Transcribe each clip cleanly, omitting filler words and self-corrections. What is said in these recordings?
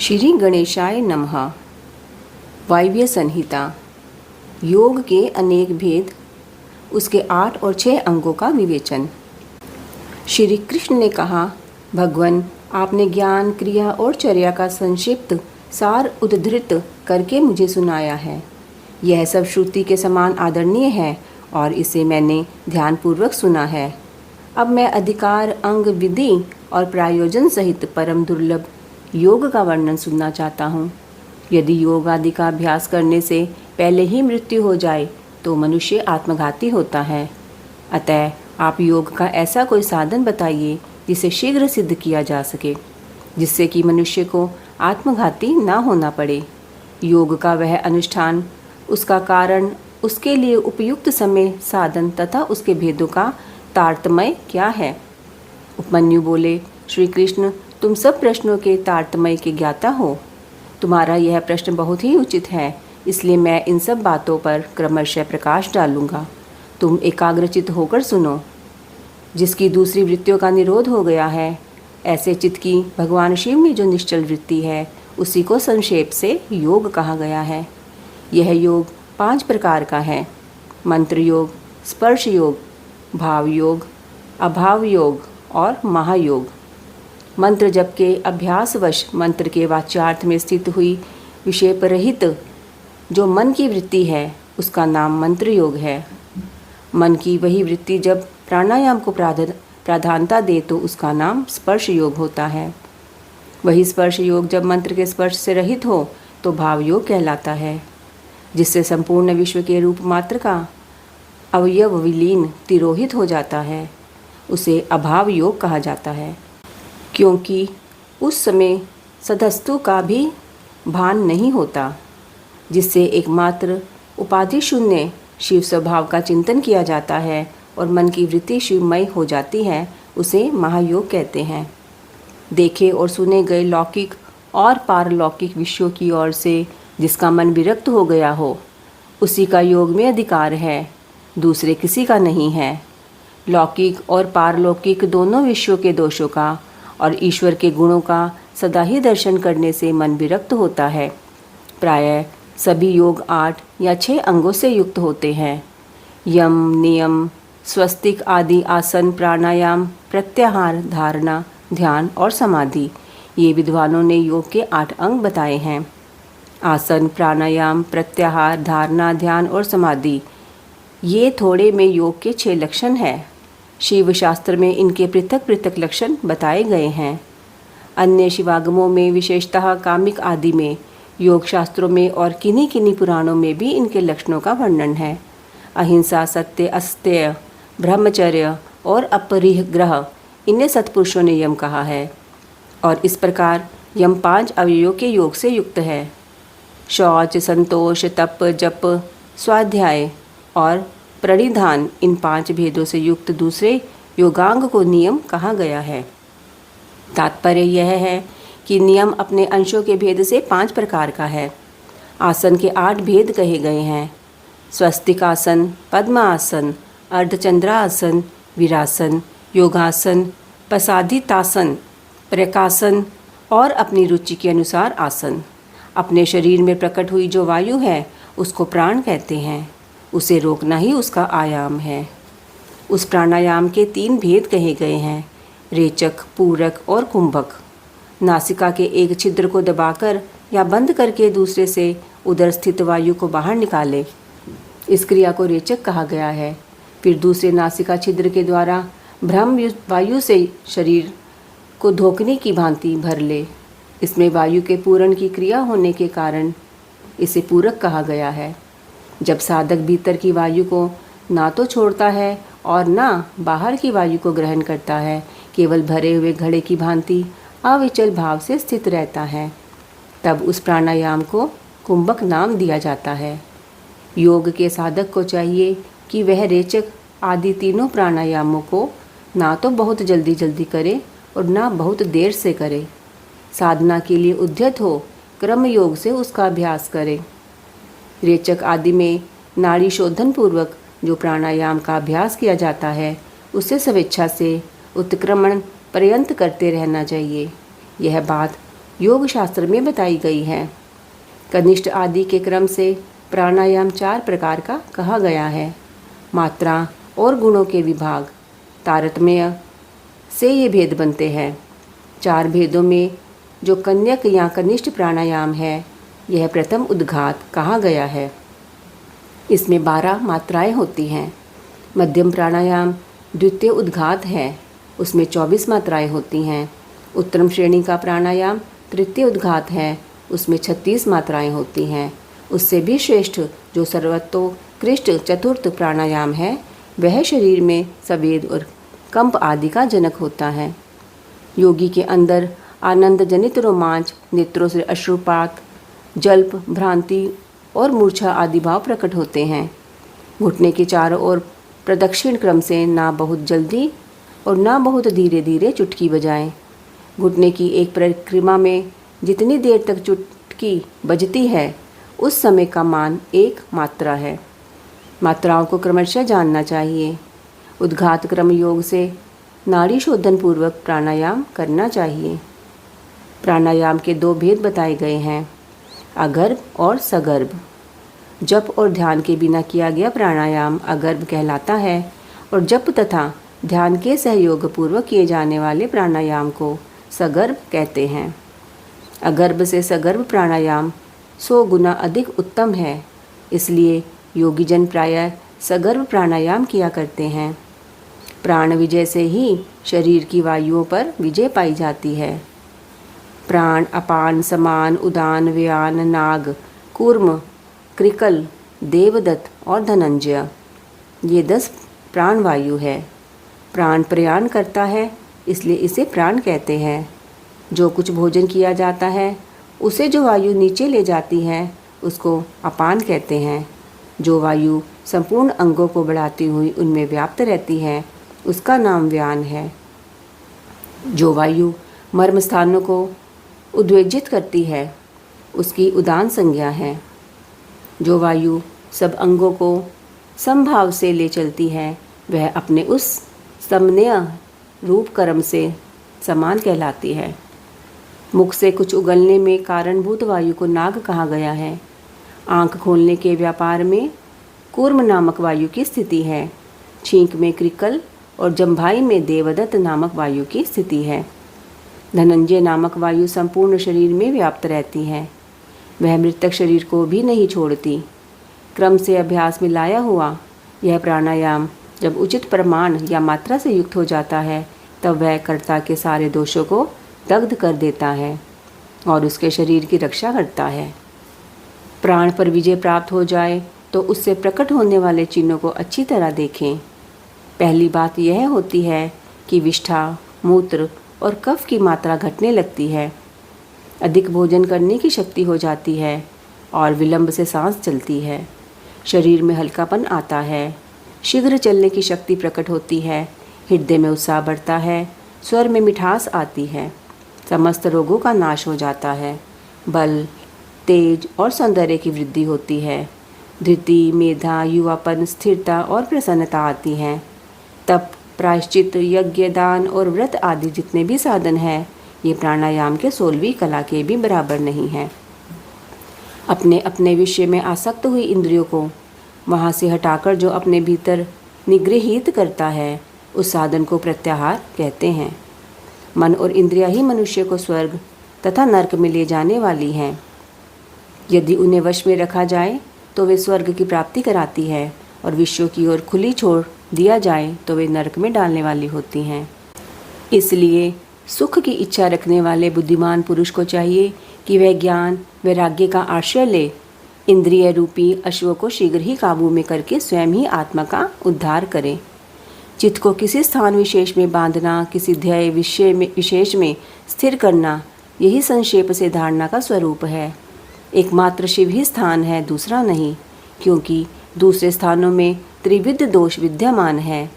श्री गणेशाय नमः। वायव्य संहिता। योग के अनेक भेद, उसके 8 और 6 अंगों का विवेचन। श्री कृष्ण ने कहा, भगवन, आपने ज्ञान, क्रिया और चर्या का संक्षिप्त सार उद्धृत करके मुझे सुनाया है। यह सब श्रुति के समान आदरणीय है और इसे मैंने ध्यानपूर्वक सुना है। अब मैं अधिकार, अंग, विधि और प्रायोजन सहित परम दुर्लभ योग का वर्णन सुनना चाहता हूँ। यदि योग आदि का अभ्यास करने से पहले ही मृत्यु हो जाए तो मनुष्य आत्मघाती होता है। अतः आप योग का ऐसा कोई साधन बताइए जिसे शीघ्र सिद्ध किया जा सके, जिससे कि मनुष्य को आत्मघाती ना होना पड़े। योग का वह अनुष्ठान, उसका कारण, उसके लिए उपयुक्त समय, साधन तथा उसके भेदों का तारतम्य क्या है। उपमन्यु बोले, श्री कृष्ण, तुम सब प्रश्नों के तारतम्य के ज्ञाता हो। तुम्हारा यह प्रश्न बहुत ही उचित है, इसलिए मैं इन सब बातों पर क्रमशः प्रकाश डालूंगा। तुम एकाग्रचित होकर सुनो। जिसकी दूसरी वृत्तियों का निरोध हो गया है, ऐसे चित्त की भगवान शिव में जो निश्चल वृत्ति है, उसी को संक्षेप से योग कहा गया है। यह योग 5 प्रकार का है: मंत्र योग, स्पर्श योग, भाव योग, अभाव योग और महायोग। मंत्र जप के अभ्यासवश मंत्र के वाच्यार्थ में स्थित हुई विषय रहित जो मन की वृत्ति है, उसका नाम मंत्र योग है। मन की वही वृत्ति जब प्राणायाम को प्राधान्यता दे तो उसका नाम स्पर्श योग होता है। वही स्पर्श योग जब मंत्र के स्पर्श से रहित हो तो भाव योग कहलाता है, जिससे संपूर्ण विश्व के रूप मात्र का अवयव विलीन तिरोहित हो जाता है। उसे अभाव योग कहा जाता है, क्योंकि उस समय सदस्तु का भी भान नहीं होता। जिससे एकमात्र उपाधि शून्य शिव स्वभाव का चिंतन किया जाता है और मन की वृत्ति शिवमय हो जाती है, उसे महायोग कहते हैं। देखे और सुने गए लौकिक और पारलौकिक विषयों की ओर से जिसका मन विरक्त हो गया हो, उसी का योग में अधिकार है, दूसरे किसी का नहीं है। लौकिक और पारलौकिक दोनों विषयों के दोषों का और ईश्वर के गुणों का सदा ही दर्शन करने से मन विरक्त होता है। प्रायः सभी योग 8 या 6 अंगों से युक्त होते हैं: यम, नियम, स्वस्तिक आदि आसन, प्राणायाम, प्रत्याहार, धारणा, ध्यान और समाधि। ये विद्वानों ने योग के 8 अंग बताए हैं। आसन, प्राणायाम, प्रत्याहार, धारणा, ध्यान और समाधि, ये थोड़े में योग के 6 लक्षण हैं। शिव शास्त्र में इनके पृथक पृथक लक्षण बताए गए हैं। अन्य शिवागमों में, विशेषतः कामिक आदि में, योग शास्त्रों में और किन्हीं किन्हीं पुराणों में भी इनके लक्षणों का वर्णन है। अहिंसा, सत्य, अस्तेय, ब्रह्मचर्य और अपरिग्रह, इन्हें सत्पुरुषों ने यम कहा है। और इस प्रकार यम 5 अवयवों के योग से युक्त है। शौच, संतोष, तप, जप, स्वाध्याय और प्रणिधान, इन 5 भेदों से युक्त दूसरे योगांग को नियम कहा गया है। तात्पर्य यह है कि नियम अपने अंशों के भेद से 5 प्रकार का है। आसन के 8 भेद कहे गए हैं: स्वस्तिकासन, पद्मासन, अर्धचंद्रासन, वीरासन, योगासन, पसाधितासन, प्रकासन और अपनी रुचि के अनुसार आसन। अपने शरीर में प्रकट हुई जो वायु है, उसको प्राण कहते हैं। उसे रोकना ही उसका आयाम है। उस प्राणायाम के 3 भेद कहे गए हैं: रेचक, पूरक और कुंभक। नासिका के एक छिद्र को दबाकर या बंद करके दूसरे से उदर स्थित वायु को बाहर निकाले, इस क्रिया को रेचक कहा गया है। फिर दूसरे नासिका छिद्र के द्वारा ब्रह्म वायु से शरीर को धोखने की भांति भर ले, इसमें वायु के पूरण की क्रिया होने के कारण इसे पूरक कहा गया है। जब साधक भीतर की वायु को ना तो छोड़ता है और ना बाहर की वायु को ग्रहण करता है, केवल भरे हुए घड़े की भांति अविचल भाव से स्थित रहता है, तब उस प्राणायाम को कुंभक नाम दिया जाता है। योग के साधक को चाहिए कि वह रेचक आदि तीनों प्राणायामों को ना तो बहुत जल्दी जल्दी करे और ना बहुत देर से करे। साधना के लिए उद्यत हो क्रम योग से उसका अभ्यास करे। रेचक आदि में नाड़ी शोधन पूर्वक जो प्राणायाम का अभ्यास किया जाता है, उसे स्वेच्छा से उत्क्रमण पर्यंत करते रहना चाहिए। यह बात योग शास्त्र में बताई गई है। कनिष्ठ आदि के क्रम से प्राणायाम 4 प्रकार का कहा गया है। मात्रा और गुणों के विभाग तारतम्य से ये भेद बनते हैं। 4 भेदों में जो कन्यक या कनिष्ठ प्राणायाम है, यह प्रथम उद्घात कहा गया है। इसमें 12 मात्राएं होती हैं। मध्यम प्राणायाम द्वितीय उद्घात है, उसमें 24 मात्राएं होती हैं। उत्तम श्रेणी का प्राणायाम तृतीय उद्घात है, उसमें 36 मात्राएं होती हैं। उससे भी श्रेष्ठ जो सर्वतोत्कृष्ट चतुर्थ प्राणायाम है, वह शरीर में संवेद और कंप आदि का जनक होता है। योगी के अंदर आनंद जनित रोमांच, नेत्रों से अश्रुपात, जल्प, भ्रांति और मूर्छा आदि भाव प्रकट होते हैं। घुटने के चारों ओर प्रदक्षिण क्रम से ना बहुत जल्दी और ना बहुत धीरे धीरे चुटकी बजाएं। घुटने की एक परिक्रमा में जितनी देर तक चुटकी बजती है, उस समय का मान 1 मात्रा है। मात्राओं को क्रमशः जानना चाहिए। उद्घात क्रम योग से नाड़ी शोधन पूर्वक प्राणायाम करना चाहिए। प्राणायाम के 2 भेद बताए गए हैं, अगर्भ और सगर्भ। जप और ध्यान के बिना किया गया प्राणायाम अगर्भ कहलाता है और जप तथा ध्यान के सहयोग पूर्वक किए जाने वाले प्राणायाम को सगर्भ कहते हैं। अगर्भ से सगर्भ प्राणायाम 100 गुना अधिक उत्तम है, इसलिए योगीजन प्रायः सगर्भ प्राणायाम किया करते हैं। प्राण विजय से ही शरीर की वायुओं पर विजय पाई जाती है। प्राण, अपान, समान, उदान, व्यान, नाग, कूर्म, कृकल, देवदत्त और धनंजय, ये 10 प्राण वायु है। प्राण प्रयाण करता है, इसलिए इसे प्राण कहते हैं। जो कुछ भोजन किया जाता है, उसे जो वायु नीचे ले जाती है, उसको अपान कहते हैं। जो वायु संपूर्ण अंगों को बढ़ाती हुई उनमें व्याप्त रहती है, उसका नाम व्यान है। जो वायु मर्म स्थानों को उद्वेजित करती है, उसकी उदान संज्ञा है। जो वायु सब अंगों को समभाव से ले चलती है, वह अपने उस समन्वय रूप कर्म से समान कहलाती है। मुख से कुछ उगलने में कारणभूत वायु को नाग कहा गया है। आंख खोलने के व्यापार में कूर्म नामक वायु की स्थिति है। छींक में कृकल और जम्भाई में देवदत्त नामक वायु की स्थिति है। धनंजय नामक वायु संपूर्ण शरीर में व्याप्त रहती है। वह मृतक शरीर को भी नहीं छोड़ती। क्रम से अभ्यास में लाया हुआ यह प्राणायाम जब उचित प्रमाण या मात्रा से युक्त हो जाता है, तब वह कर्ता के सारे दोषों को दग्ध कर देता है और उसके शरीर की रक्षा करता है। प्राण पर विजय प्राप्त हो जाए तो उससे प्रकट होने वाले चिन्हों को अच्छी तरह देखें। पहली बात यह होती है कि विष्ठा, मूत्र और कफ की मात्रा घटने लगती है। अधिक भोजन करने की शक्ति हो जाती है और विलंब से सांस चलती है। शरीर में हल्कापन आता है। शीघ्र चलने की शक्ति प्रकट होती है। हृदय में उत्साह बढ़ता है। स्वर में मिठास आती है। समस्त रोगों का नाश हो जाता है। बल, तेज और सौंदर्य की वृद्धि होती है। धृति, मेधा, युवापन, स्थिरता और प्रसन्नता आती है। तप, प्रायश्चित, यज्ञ, दान और व्रत आदि जितने भी साधन हैं, ये प्राणायाम के 16वीं कला के भी बराबर नहीं हैं। अपने अपने विषय में आसक्त हुई इंद्रियों को वहाँ से हटाकर जो अपने भीतर निगृहीत करता है, उस साधन को प्रत्याहार कहते हैं। मन और इंद्रियां ही मनुष्य को स्वर्ग तथा नरक में ले जाने वाली हैं। यदि उन्हें वश में रखा जाए तो वे स्वर्ग की प्राप्ति कराती है और विषयों की ओर खुली छोड़ दिया जाए तो वे नरक में डालने वाली होती हैं। इसलिए सुख की इच्छा रखने वाले बुद्धिमान पुरुष को चाहिए कि वह ज्ञान वैराग्य का आश्रय ले। इंद्रिय रूपी अश्व को शीघ्र ही काबू में करके स्वयं ही आत्मा का उद्धार करे। चित्त को किसी स्थान विशेष में बांधना, किसी ध्येय विशेष में स्थिर करना, यही संक्षेप से धारणा का स्वरूप है। एकमात्र शिव ही स्थान है, दूसरा नहीं, क्योंकि दूसरे स्थानों में त्रिविध दोष विद्यमान है।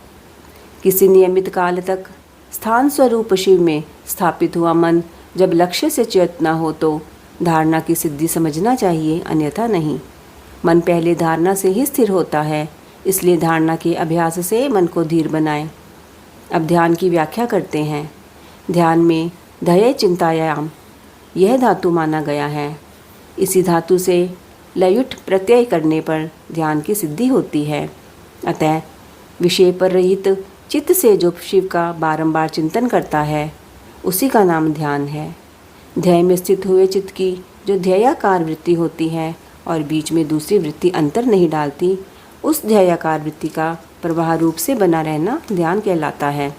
किसी नियमित काल तक स्थान स्वरूप शिव में स्थापित हुआ मन जब लक्ष्य से च्युत न हो तो धारणा की सिद्धि समझना चाहिए, अन्यथा नहीं। मन पहले धारणा से ही स्थिर होता है, इसलिए धारणा के अभ्यास से मन को धीर बनाएं। अब ध्यान की व्याख्या करते हैं। ध्यान में ध्येय चिंतायाम यह धातु माना गया है। इसी धातु से लयुट प्रत्यय करने पर ध्यान की सिद्धि होती है। अतः विषय पर रहित चित्त से जो शिव का बारंबार चिंतन करता है उसी का नाम ध्यान है। ध्येय में स्थित हुए चित्त की जो ध्येयाकार वृत्ति होती है और बीच में दूसरी वृत्ति अंतर नहीं डालती, उस ध्येयाकार वृत्ति का प्रवाह रूप से बना रहना ध्यान कहलाता है।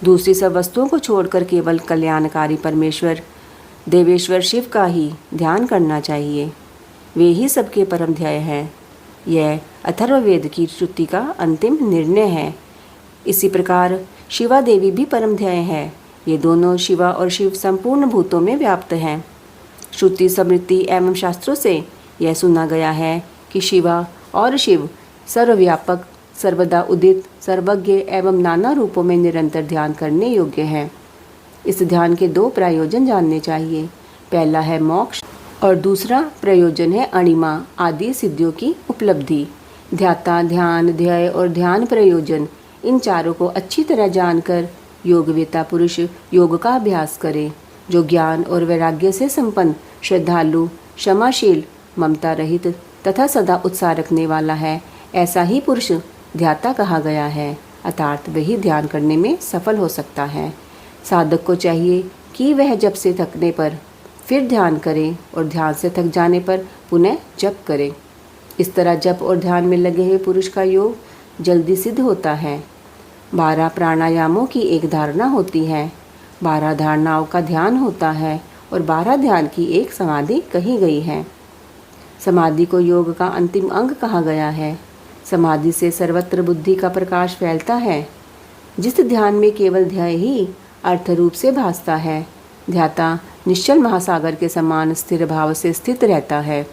दूसरी सब वस्तुओं को छोड़कर केवल कल्याणकारी परमेश्वर देवेश्वर शिव का ही ध्यान करना चाहिए। वे ही सबके परम ध्येय हैं। यह अथर्ववेद की श्रुति का अंतिम निर्णय है। इसी प्रकार शिवा देवी भी परम ध्येय है। ये दोनों शिवा और शिव संपूर्ण भूतों में व्याप्त हैं। श्रुति स्मृति एवं शास्त्रों से यह सुना गया है कि शिवा और शिव सर्वव्यापक, सर्वदा उदित, सर्वज्ञ एवं नाना रूपों में निरंतर ध्यान करने योग्य हैं। इस ध्यान के दो प्रयोजन जानने चाहिए। पहला है मोक्ष और दूसरा प्रयोजन है अणिमा आदि सिद्धियों की उपलब्धि। ध्याता, ध्यान, ध्येय और ध्यान प्रयोजन, इन चारों को अच्छी तरह जानकर योगवेता पुरुष योग का अभ्यास करे। जो ज्ञान और वैराग्य से संपन्न, श्रद्धालु, क्षमाशील, ममता रहित तथा सदा उत्साह रखने वाला है, ऐसा ही पुरुष ध्याता कहा गया है। अर्थात वही ध्यान करने में सफल हो सकता है। साधक को चाहिए कि वह जप से थकने पर फिर ध्यान करे और ध्यान से थक जाने पर पुनः जप करे। इस तरह जप और ध्यान में लगे हुए पुरुष का योग जल्दी सिद्ध होता है। 12 प्राणायामों की एक धारणा होती है, 12 धारणाओं का ध्यान होता है और 12 ध्यान की एक समाधि कही गई है। समाधि को योग का अंतिम अंग कहा गया है। समाधि से सर्वत्र बुद्धि का प्रकाश फैलता है। जिस ध्यान में केवल ध्यान ही अर्थ रूप से भासता है, ध्याता निश्चल महासागर के समान स्थिर भाव से स्थित रहता है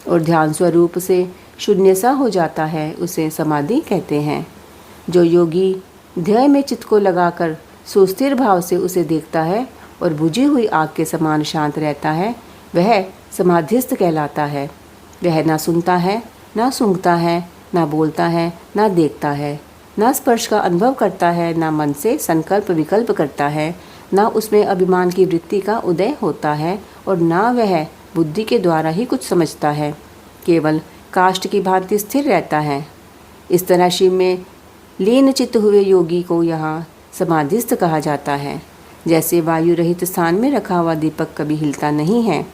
और ध्यान स्वरूप से शून्य सा हो जाता है, उसे समाधि कहते हैं। जो योगी ध्येय में चित्त को लगाकर सुस्थिर भाव से उसे देखता है और बुझी हुई आग के समान शांत रहता है, वह समाधिस्थ कहलाता है। वह ना सुनता है, ना सूंघता है, ना बोलता है, ना देखता है, ना स्पर्श का अनुभव करता है, ना मन से संकल्प विकल्प करता है, ना उसमें अभिमान की वृत्ति का उदय होता है और ना वह बुद्धि के द्वारा ही कुछ समझता है, केवल काष्ठ की भांति स्थिर रहता है। इस तरह शिव में लीन चित्त हुए योगी को यहाँ समाधिस्थ कहा जाता है। जैसे वायु रहित स्थान में रखा हुआ दीपक कभी हिलता नहीं है,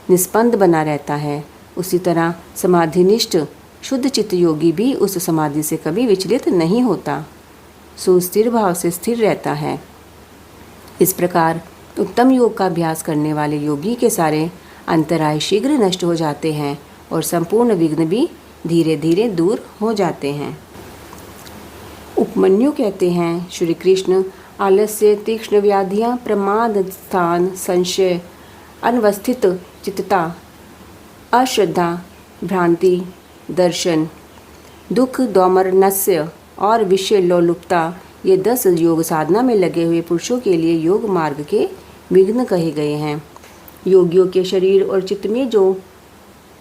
निस्पंद बना रहता है, उसी तरह समाधिनिष्ठ शुद्ध चित्त योगी भी उस समाधि से कभी विचलित नहीं होता, सुस्थिर भाव से स्थिर रहता है। इस प्रकार उत्तम योग का अभ्यास करने वाले योगी के सारे अंतराय शीघ्र नष्ट हो जाते हैं और संपूर्ण विघ्न भी धीरे धीरे दूर हो जाते हैं। उपमन्यु कहते हैं, श्री कृष्ण आलस्य, तीक्ष्ण व्याधियाँ, प्रमाद, स्थान, संशय, अनवस्थित चित्तता, अश्रद्धा, भ्रांति, दर्शन, दुख, दौमनस्य और विषय लोलुपता, ये 10 योग साधना में लगे हुए पुरुषों के लिए योग मार्ग के विघ्न कहे गए हैं। योगियों के शरीर और चित्त में जो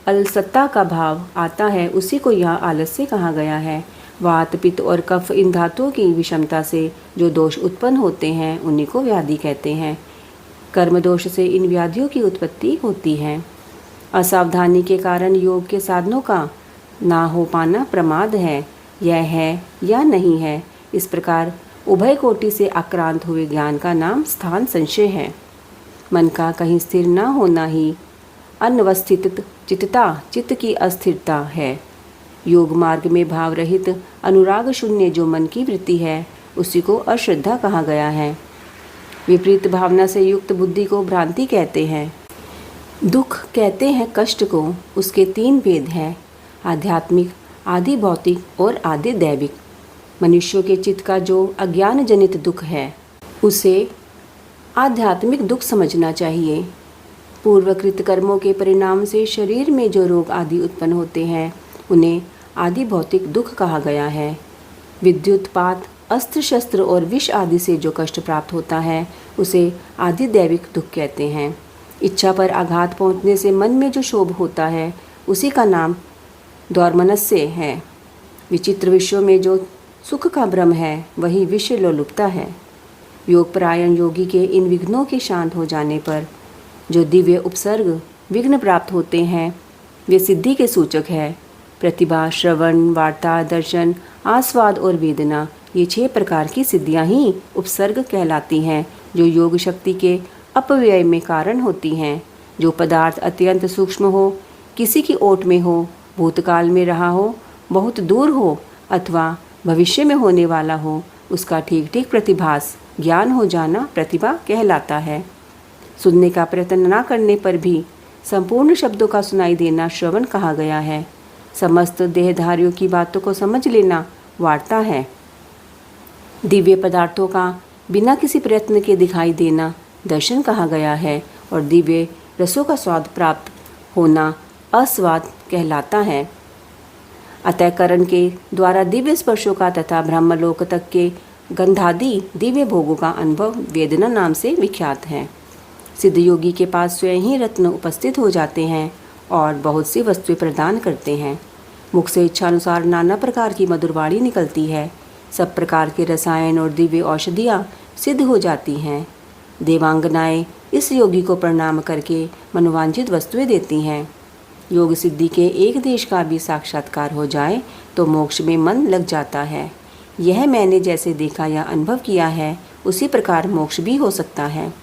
अलसत्ता का भाव आता है उसी को यहाँ आलस्य कहा गया है। वात, पित्त और कफ इन धातुओं की विषमता से जो दोष उत्पन्न होते हैं उन्हीं को व्याधि कहते हैं। कर्म दोष से इन व्याधियों की उत्पत्ति होती है। असावधानी के कारण योग के साधनों का ना हो पाना प्रमाद है। यह है या नहीं है, इस प्रकार उभय कोटि से आक्रांत हुए ज्ञान का नाम स्थान संशय है। मन का कहीं स्थिर न होना ही अनवस्थित चित्तता, चित्त की अस्थिरता है। योग मार्ग में भाव रहित अनुराग शून्य जो मन की वृत्ति है उसी को अश्रद्धा कहा गया है। विपरीत भावना से युक्त बुद्धि को भ्रांति कहते हैं। दुख कहते हैं कष्ट को। उसके 3 भेद हैं, आध्यात्मिक, आदि भौतिक और आदि दैविक। मनुष्यों के चित्त का जो अज्ञान जनित दुख है उसे आध्यात्मिक दुख समझना चाहिए। पूर्वकृत कर्मों के परिणाम से शरीर में जो रोग आदि उत्पन्न होते हैं उन्हें आदि भौतिक दुख कहा गया है। विद्युतपात, अस्त्र शस्त्र और विष आदि से जो कष्ट प्राप्त होता है उसे आदि दैविक दुख कहते हैं। इच्छा पर आघात पहुँचने से मन में जो क्षोभ होता है उसी का नाम दौर्मनस्य है। विचित्र विषयों में जो सुख का भ्रम है वही विषय लोलुपता है। योग परायण योगी के इन विघ्नों के शांत हो जाने पर जो दिव्य उपसर्ग विघ्न प्राप्त होते हैं वे सिद्धि के सूचक है। प्रतिभा, श्रवण, वार्ता, दर्शन, आस्वाद और वेदना, ये 6 प्रकार की सिद्धियां ही उपसर्ग कहलाती हैं, जो योग शक्ति के अपव्यय में कारण होती हैं। जो पदार्थ अत्यंत सूक्ष्म हो, किसी की ओट में हो, भूतकाल में रहा हो, बहुत दूर हो अथवा भविष्य में होने वाला हो, उसका ठीक ठीक प्रतिभास ज्ञान हो जाना प्रतिभा कहलाता है। सुनने का प्रयत्न न करने पर भी संपूर्ण शब्दों का सुनाई देना श्रवण कहा गया है। समस्त देहधारियों की बातों को समझ लेना वार्ता है। दिव्य पदार्थों का बिना किसी प्रयत्न के दिखाई देना दर्शन कहा गया है और दिव्य रसों का स्वाद प्राप्त होना अस्वाद कहलाता है। अतः करण के द्वारा दिव्य स्पर्शों का तथा ब्रह्मलोक तक के गंधादि दिव्य भोगों का अनुभव वेदना नाम से विख्यात है। सिद्ध योगी के पास स्वयं ही रत्न उपस्थित हो जाते हैं और बहुत सी वस्तुएं प्रदान करते हैं। मुख से इच्छानुसार नाना प्रकार की मधुरवाणी निकलती है। सब प्रकार के रसायन और दिव्य औषधियाँ सिद्ध हो जाती हैं। देवांगनाएं इस योगी को प्रणाम करके मनोवांछित वस्तुएं देती हैं। योग सिद्धि के एक देश का भी साक्षात्कार हो जाए तो मोक्ष में मन लग जाता है। यह मैंने जैसे देखा या अनुभव किया है, उसी प्रकार मोक्ष भी हो सकता है।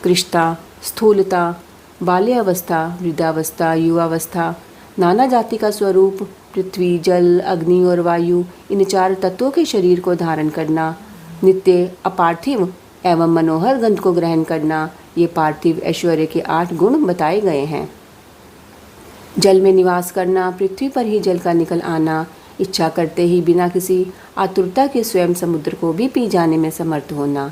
कृष्णता, स्थूलता, बाल्यावस्था, वृद्धावस्था, युवावस्था, नाना जाति का स्वरूप, पृथ्वी, जल, अग्नि और वायु, इन 4 तत्वों के शरीर को धारण करना, नित्य अपार्थिव एवं मनोहर गंध को ग्रहण करना, ये पार्थिव ऐश्वर्य के 8 गुण बताए गए हैं। जल में निवास करना, पृथ्वी पर ही जल का निकल आना, इच्छा करते ही बिना किसी आतुरता के स्वयं समुद्र को भी पी जाने में समर्थ होना,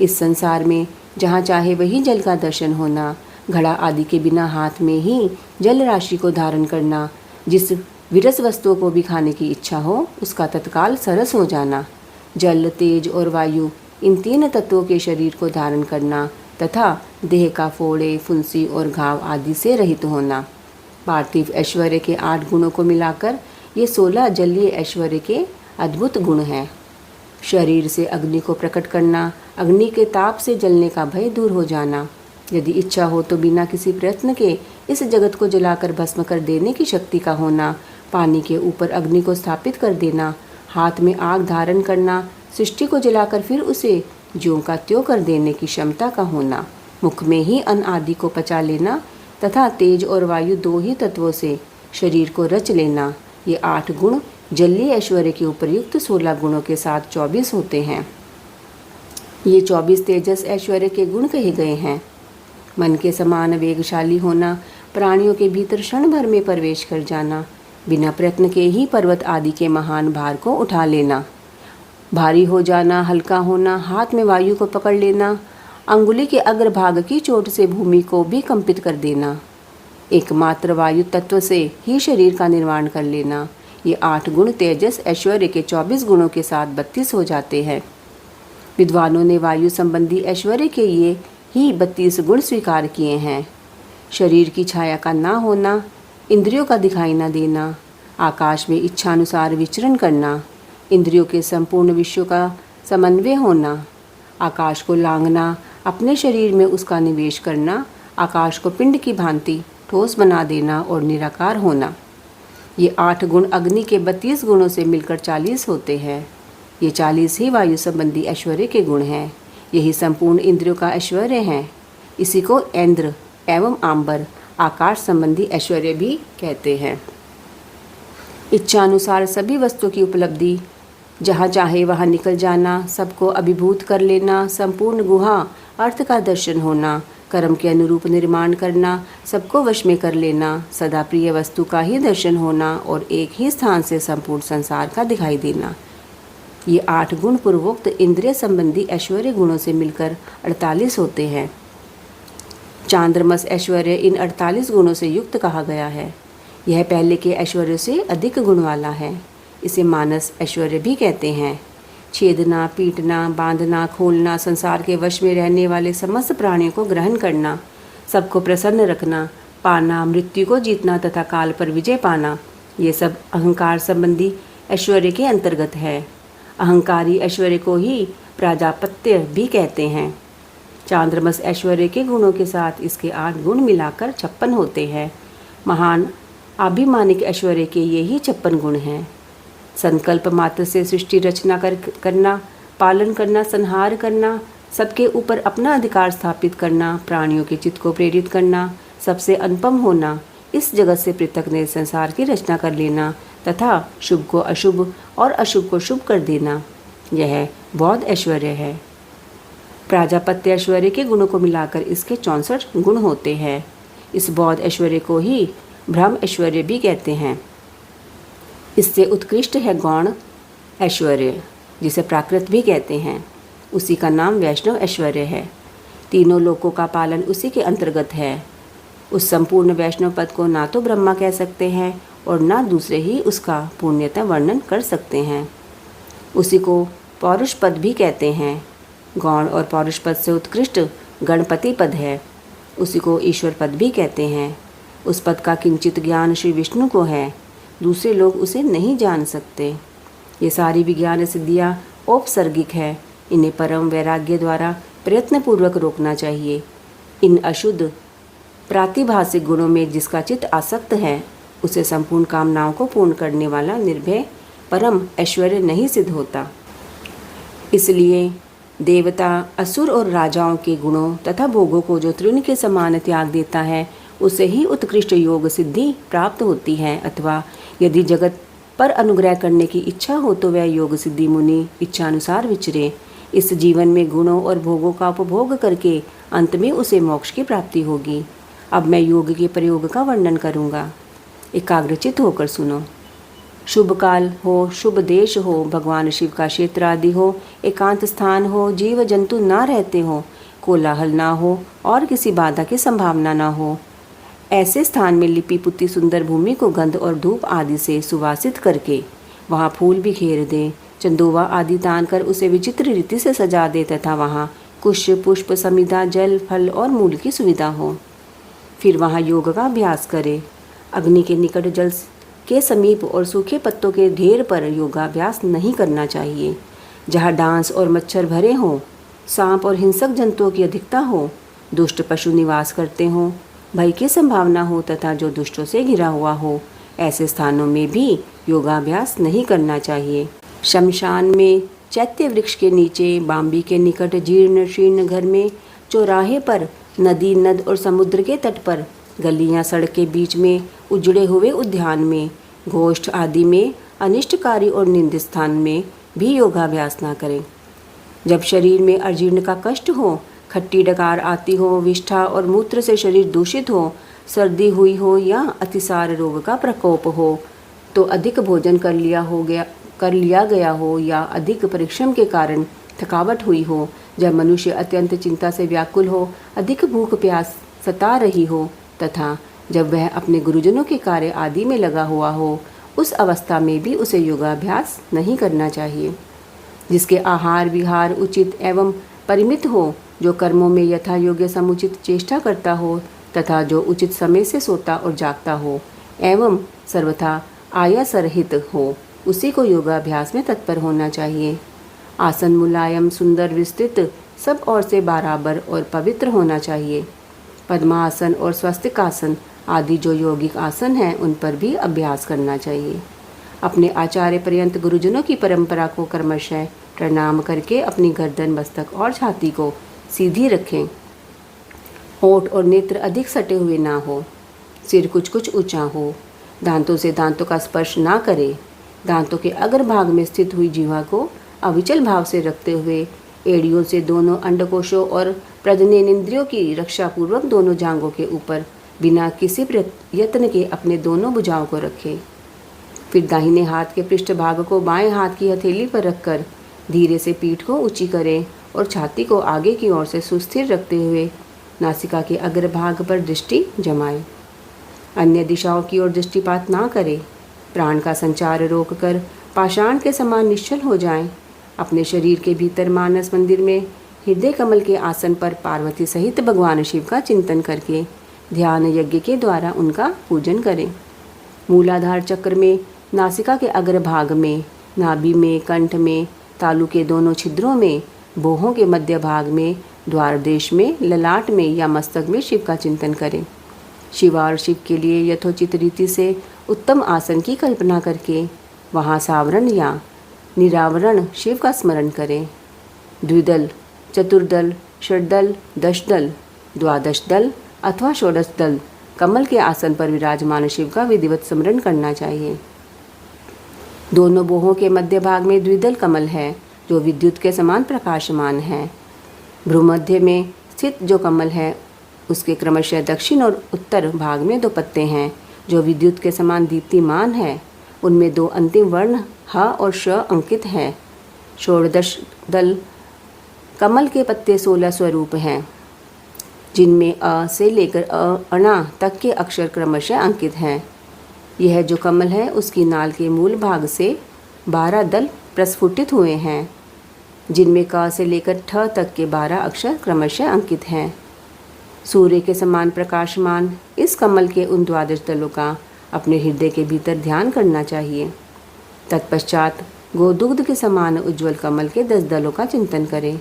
इस संसार में जहाँ चाहे वही जल का दर्शन होना, घड़ा आदि के बिना हाथ में ही जल राशि को धारण करना, जिस विरस वस्तुओं को भी खाने की इच्छा हो उसका तत्काल सरस हो जाना, जल, तेज और वायु, इन 3 तत्वों के शरीर को धारण करना तथा देह का फोड़े, फुंसी और घाव आदि से रहित होना। पार्थिव ऐश्वर्य के 8 गुणों को मिलाकर ये 16 जलीय ऐश्वर्य के अद्भुत गुण हैं। शरीर से अग्नि को प्रकट करना, अग्नि के ताप से जलने का भय दूर हो जाना, यदि इच्छा हो तो बिना किसी प्रयत्न के इस जगत को जलाकर भस्म कर देने की शक्ति का होना, पानी के ऊपर अग्नि को स्थापित कर देना, हाथ में आग धारण करना, सृष्टि को जलाकर फिर उसे ज्यों का त्यों कर देने की क्षमता का होना, मुख में ही अन्न आदि को पचा लेना तथा तेज और वायु 2 ही तत्वों से शरीर को रच लेना, ये 8 गुण जलीय ऐश्वर्य के उपयुक्त 16 गुणों के साथ 24 होते हैं। ये 24 तेजस ऐश्वर्य के गुण कहे गए हैं। मन के समान वेगशाली होना, प्राणियों के भीतर क्षण भर में प्रवेश कर जाना, बिना प्रयत्न के ही पर्वत आदि के महान भार को उठा लेना, भारी हो जाना, हल्का होना, हाथ में वायु को पकड़ लेना, अंगुली के अग्रभाग की चोट से भूमि को भी कंपित कर देना, एकमात्र वायु तत्व से ही शरीर का निर्माण कर लेना, ये 8 गुण तेजस ऐश्वर्य के 24 गुणों के साथ 32 हो जाते हैं। विद्वानों ने वायु संबंधी ऐश्वर्य के ये ही 32 गुण स्वीकार किए हैं। शरीर की छाया का ना होना, इंद्रियों का दिखाई ना देना, आकाश में इच्छानुसार विचरण करना, इंद्रियों के संपूर्ण विषयों का समन्वय होना, आकाश को लांघना, अपने शरीर में उसका निवेश करना, आकाश को पिंड की भांति ठोस बना देना और निराकार होना। ये 8 गुण अग्नि के 32 गुणों से मिलकर 40 होते हैं। ये 40 ही वायु संबंधी ऐश्वर्य के गुण हैं। यही संपूर्ण इंद्रियों का ऐश्वर्य है। इसी को इंद्र एवं आंबर, आकाश संबंधी ऐश्वर्य भी कहते हैं। इच्छानुसार सभी वस्तुओं की उपलब्धि, जहाँ चाहे वहाँ निकल जाना, सबको अभिभूत कर लेना, संपूर्ण गुहा अर्थ का दर्शन होना, कर्म के अनुरूप निर्माण करना, सबको वश में कर लेना, सदा प्रिय वस्तु का ही दर्शन होना और एक ही स्थान से संपूर्ण संसार का दिखाई देना, ये 8 गुण पूर्वोक्त इंद्रिय संबंधी ऐश्वर्य गुणों से मिलकर 48 होते हैं। चांद्रमस ऐश्वर्य इन 48 गुणों से युक्त कहा गया है। यह पहले के ऐश्वर्य से अधिक गुण वाला है। इसे मानस ऐश्वर्य भी कहते हैं। छेदना, पीटना, बांधना, खोलना, संसार के वश में रहने वाले समस्त प्राणियों को ग्रहण करना, सबको प्रसन्न रखना, पाना, मृत्यु को जीतना तथा काल पर विजय पाना, ये सब अहंकार संबंधी ऐश्वर्य के अंतर्गत है। अहंकारी ऐश्वर्य को ही प्राजापत्य भी कहते हैं। चांद्रमस ऐश्वर्य के गुणों के साथ इसके 8 गुण मिलाकर 56 होते हैं। महान अभिमानिक ऐश्वर्य के ये ही 56 गुण हैं। संकल्प मात्र से सृष्टि रचना करना, पालन करना, संहार करना, सबके ऊपर अपना अधिकार स्थापित करना, प्राणियों के चित्त को प्रेरित करना, सबसे अनुपम होना, इस जगत से पृथक नए संसार की रचना कर लेना तथा शुभ को अशुभ और अशुभ को शुभ कर देना, यह बौद्ध ऐश्वर्य है। प्राजापत्य ऐश्वर्य के गुणों को मिलाकर इसके 64 गुण होते हैं। इस बौद्ध ऐश्वर्य को ही ब्रह्म ऐश्वर्य भी कहते हैं। इससे उत्कृष्ट है गौण ऐश्वर्य, जिसे प्राकृत भी कहते हैं। उसी का नाम वैष्णव ऐश्वर्य है। तीनों लोकों का पालन उसी के अंतर्गत है। उस संपूर्ण वैष्णव पद को ना तो ब्रह्मा कह सकते हैं और ना दूसरे ही उसका पूर्णतः वर्णन कर सकते हैं। उसी को पौरुष पद भी कहते हैं। गौण और पौरुष पद से उत्कृष्ट गणपति पद है। उसी को ईश्वर पद भी कहते हैं। उस पद का किंचित ज्ञान श्री विष्णु को है, दूसरे लोग उसे नहीं जान सकते। ये सारी विज्ञान सिद्धियाँ औपसर्गिक है। इन्हें परम वैराग्य द्वारा प्रयत्नपूर्वक रोकना चाहिए। इन अशुद्ध प्रातिभासिक गुणों में जिसका चित्त आसक्त है, उसे संपूर्ण कामनाओं को पूर्ण करने वाला निर्भय परम ऐश्वर्य नहीं सिद्ध होता। इसलिए देवता, असुर और राजाओं के गुणों तथा भोगों को जो तृण के समान त्याग देता है, उसे ही उत्कृष्ट योग सिद्धि प्राप्त होती है। अथवा यदि जगत पर अनुग्रह करने की इच्छा हो तो वह योग सिद्धि मुनि इच्छानुसार विचरे। इस जीवन में गुणों और भोगों का उपभोग करके अंत में उसे मोक्ष की प्राप्ति होगी। अब मैं योग के प्रयोग का वर्णन करूँगा। एकाग्रचित होकर सुनो। शुभ काल हो, शुभ देश हो, भगवान शिव का क्षेत्र आदि हो, एकांत स्थान हो, जीव जंतु ना रहते हो, कोलाहल ना हो और किसी बाधा की संभावना ना हो, ऐसे स्थान में लिपि पुती सुंदर भूमि को गंध और धूप आदि से सुवासित करके वहाँ फूल भी घेर दें, चंदोवा आदि तान कर उसे विचित्र रीति से सजा दे तथा वहाँ कुश, पुष्प, समिधा, जल, फल और मूल की सुविधा हो। फिर वहाँ योग का अभ्यास करें। अग्नि के निकट, जल के समीप और सूखे पत्तों के ढेर पर योगाभ्यास नहीं करना चाहिए। जहाँ डांस और मच्छर भरे हों, सांप और हिंसक जंतुओं की अधिकता हो, दुष्ट पशु निवास करते हों, भय की संभावना हो तथा जो दुष्टों से घिरा हुआ हो, ऐसे स्थानों में भी योगाभ्यास नहीं करना चाहिए। शमशान में, चैत्य वृक्ष के नीचे, बाम्बी के निकट, जीर्ण शीर्ण घर में, चौराहे पर, नदी, नद और समुद्र के तट पर, गलियां, सड़क के बीच में, उजड़े हुए उद्यान में, गोष्ठ आदि में, अनिष्टकारी और निंदित स्थान में भी योगाभ्यास ना करें। जब शरीर में अजीर्ण का कष्ट हो, खट्टी डकार आती हो, विष्ठा और मूत्र से शरीर दूषित हो, सर्दी हुई हो या अतिसार रोग का प्रकोप हो, तो अधिक भोजन कर लिया गया हो या अधिक परिश्रम के कारण थकावट हुई हो, जब मनुष्य अत्यंत चिंता से व्याकुल हो, अधिक भूख प्यास सता रही हो तथा जब वह अपने गुरुजनों के कार्य आदि में लगा हुआ हो, उस अवस्था में भी उसे योगाभ्यास नहीं करना चाहिए। जिसके आहार विहार उचित एवं परिमित हो, जो कर्मों में यथा योग्य समुचित चेष्टा करता हो तथा जो उचित समय से सोता और जागता हो एवं सर्वथा आयासरहित हो, उसी को योगाभ्यास में तत्पर होना चाहिए। आसन मुलायम, सुंदर, विस्तृत, सब ओर से बराबर और पवित्र होना चाहिए। पद्मासन और स्वस्तिकासन आदि जो यौगिक आसन हैं, उन पर भी अभ्यास करना चाहिए। अपने आचार्य पर्यंत गुरुजनों की परंपरा को क्रमशः प्रणाम करके अपनी गर्दन, मस्तक और छाती को सीधी रखें। होठ और नेत्र अधिक सटे हुए ना हो, सिर कुछ कुछ ऊंचा हो, दांतों से दांतों का स्पर्श ना करें। दांतों के अग्रभाग में स्थित हुई जिह्वा को अविचल भाव से रखते हुए एड़ियों से दोनों अंडकोशों और प्रजननेन्द्रियों की रक्षा पूर्वक दोनों जांघों के ऊपर बिना किसी यत्न के अपने दोनों भुजाओं को रखें। फिर दाहिने हाथ के पृष्ठभाग को बाएं हाथ की हथेली पर रखकर धीरे से पीठ को ऊंची करें और छाती को आगे की ओर से सुस्थिर रखते हुए नासिका के अग्रभाग पर दृष्टि जमाएं। अन्य दिशाओं की ओर दृष्टिपात ना करें। प्राण का संचार रोककर पाषाण के समान निश्चल हो जाएं। अपने शरीर के भीतर मानस मंदिर में हृदय कमल के आसन पर पार्वती सहित भगवान शिव का चिंतन करके ध्यान यज्ञ के द्वारा उनका पूजन करें। मूलाधार चक्र में, नासिका के अग्रभाग में, नाभि में, कंठ में, तालु के दोनों छिद्रों में, बोहों के मध्य भाग में, द्वार देश में, ललाट में या मस्तक में शिव का चिंतन करें। शिव और शिव के लिए यथोचित रीति से उत्तम आसन की कल्पना करके वहाँ सावरण या निरावरण शिव का स्मरण करें। द्विदल, चतुर्दल, षड्दल, दशदल, द्वादश दल अथवा षोडश दल कमल के आसन पर विराजमान शिव का विधिवत स्मरण करना चाहिए। दोनों बोहों के मध्य भाग में द्विदल कमल है जो विद्युत के समान प्रकाशमान है। भ्रूमध्य में स्थित जो कमल है उसके क्रमशः दक्षिण और उत्तर भाग में 2 पत्ते हैं जो विद्युत के समान दीप्तिमान है। उनमें 2 अंतिम वर्ण ह और श अंकित हैं। षोडश दल कमल के पत्ते 16 स्वरूप हैं जिनमें अ से लेकर अणा तक के अक्षर क्रमशः अंकित हैं। यह जो कमल है उसकी नाल के मूल भाग से 12 दल प्रस्फुटित हुए हैं जिनमें क से लेकर ठ तक के 12 अक्षर क्रमशः अंकित हैं। सूर्य के समान प्रकाशमान इस कमल के उन 12 दलों का अपने हृदय के भीतर ध्यान करना चाहिए। तत्पश्चात गोदुग्ध के समान उज्ज्वल कमल के 10 दलों का चिंतन करें।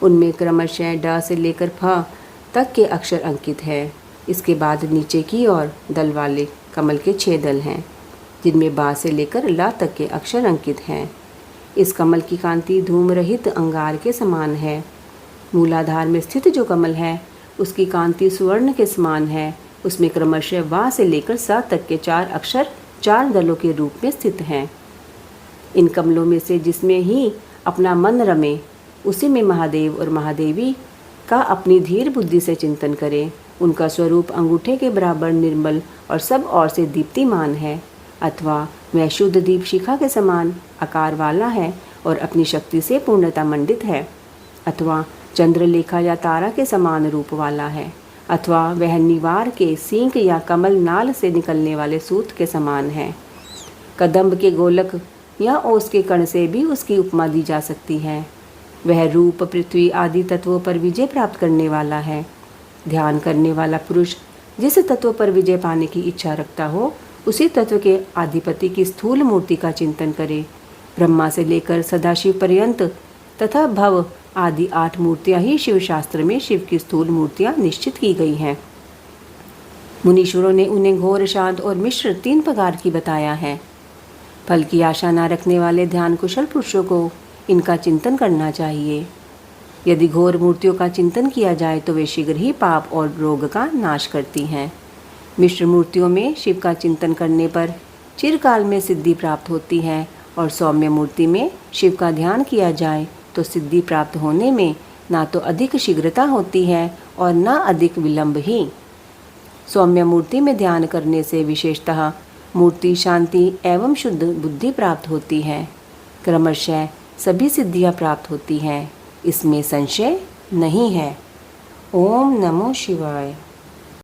उनमें क्रमशः ड से लेकर फ तक के अक्षर अंकित है। इसके बाद नीचे की ओर दल वाले कमल के 6 दल हैं जिनमें बा से लेकर ला तक के अक्षर अंकित हैं। इस कमल की कांति धूम रहित अंगार के समान है। मूलाधार में स्थित जो कमल है उसकी कांति सुवर्ण के समान है। उसमें क्रमशः वा से लेकर सा तक के 4 अक्षर 4 दलों के रूप में स्थित हैं। इन कमलों में से जिसमें ही अपना मन रमे उसी में महादेव और महादेवी का अपनी धीर बुद्धि से चिंतन करें। उनका स्वरूप अंगूठे के बराबर निर्मल और सब ओर से दीप्तिमान है, अथवा वह शुद्ध दीप शिखा के समान आकार वाला है और अपनी शक्ति से पूर्णता मंडित है, अथवा चंद्रलेखा या तारा के समान रूप वाला है, अथवा वह निवार के सींग या कमल नाल से निकलने वाले सूत के समान है। कदम्ब के गोलक या ओस के कण से भी उसकी उपमा दी जा सकती है। वह रूप, पृथ्वी आदि तत्वों पर विजय प्राप्त करने वाला है। ध्यान करने वाला पुरुष जिस तत्व पर विजय पाने की इच्छा रखता हो उसी तत्व के अधिपति की स्थूल मूर्ति का चिंतन करे। ब्रह्मा से लेकर सदाशिव पर्यंत तथा भव आदि 8 मूर्तियां ही शिव शास्त्र में शिव की स्थूल मूर्तियां निश्चित की गई हैं। मुनीश्वरों ने उन्हें घोर, शांत और मिश्र 3 प्रकार की बताया है। फल की आशा न रखने वाले ध्यान कुशल पुरुषों को इनका चिंतन करना चाहिए। यदि घोर मूर्तियों का चिंतन किया जाए तो वे शीघ्र ही पाप और रोग का नाश करती हैं। मिश्र मूर्तियों में शिव का चिंतन करने पर चिरकाल में सिद्धि प्राप्त होती है और सौम्य मूर्ति में शिव का ध्यान किया जाए तो सिद्धि प्राप्त होने में ना तो अधिक शीघ्रता होती है और ना अधिक विलंब ही। सौम्य मूर्ति में ध्यान करने से विशेषतः मूर्ति शांति एवं शुद्ध बुद्धि प्राप्त होती है। क्रमशः सभी सिद्धियां प्राप्त होती हैं, इसमें संशय नहीं है। ओम नमो शिवाय।